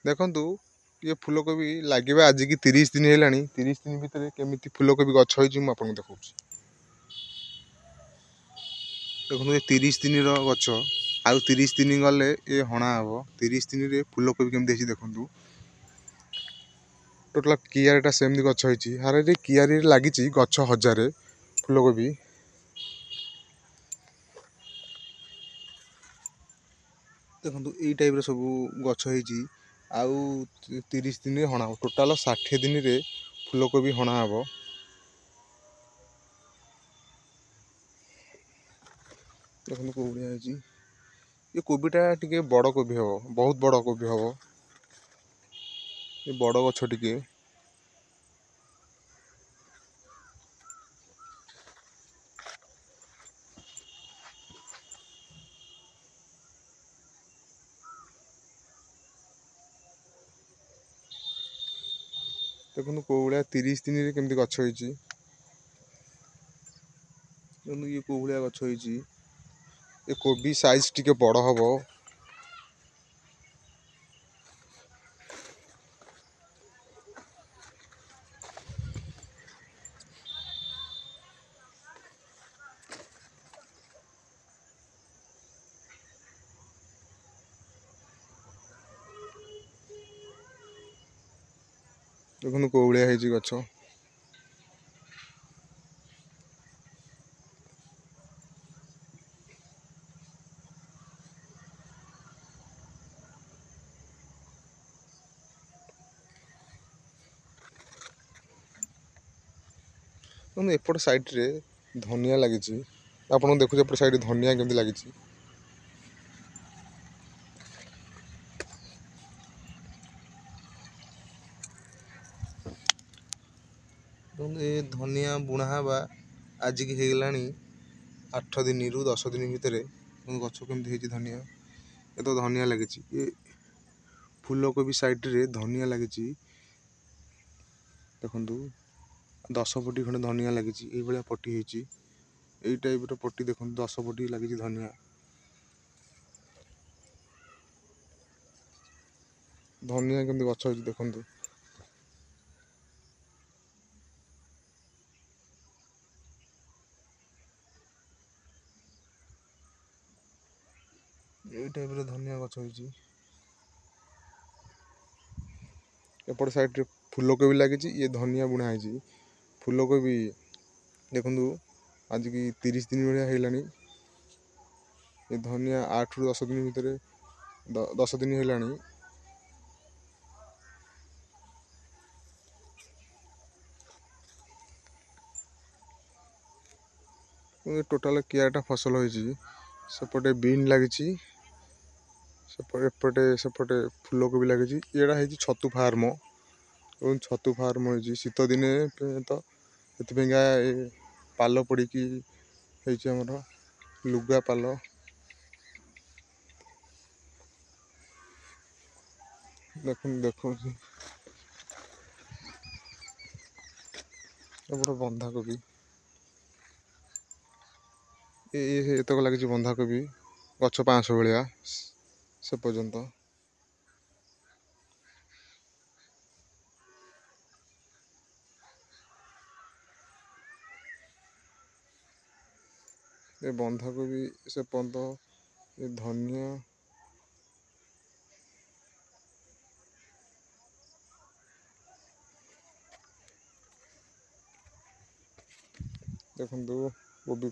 ଦେଖନ୍ତୁ ये फूलकोबी लगे आज की 30 दिन है 30 दिन भितर केमी फूलकोबी गछ हो आपको देखा देखो ये 30 दिन गछ आउ 30 दिन गले ये हणा हम 30 दिन में फूलकोबी केमी देखूँ टोटाल कियारीटा सेमती गछ होती हारे कियारी लगी गछ 1000 फूलकोबी देखो यही टाइप सब गछ होती आउ 30 दिन में हणा टोटाल 60 दिन में फूलकोबी हणा हम देखो कौ भाया ये कोबीटा टिके बड़ कोबी हम बहुत बड़ कोबी हम ये बड़ गछ टिके देखो कौ भाया 30 दिन में केमती गछ होती ये कौ भाया गछ होती ये कोबी साइज टिके बड़ हम देखो कौ भाया गछ एपट साइड रे धनिया लगी आप देखो एपट साइड धनिया केमती लगी ये धनिया बुणा हवा आज की होगा 8 दिन रु 10 दिन भितर गछ केमती धनिया ये तो धनिया लगी ये फूलकोबी साइड रे धनिया लगी देखु 10 पटी खंडे धनिया लगी ये पटी यही टाइप पटी देखो 10 पटी लगी धनिया धनिया केमती गछ हो देखु यही टाइप धनिया गछ हो एपट साइड रे फूलकोबी लगी ये धनिया बुणा है फूलकोबी देखु आज की 30 दिन भाया है ये धनिया 8 रु 10 दिन भितर 10 दिन है टोटाल कियाटा फसल होती सेपटे बीन लगी सेपटे सेपटे फूलकोबी लगी यहाँ है छतु फार्म छतु फार्म हो शीत दिने तो ये पाल पड़ी आमर लुगा पाल देखो बंधाकोबी ये तक लगी बंधाकोबी गछ 500 भाया से पर्यंत ये बंधाकोबी से पर्यंत ये धनिया देखो कोबी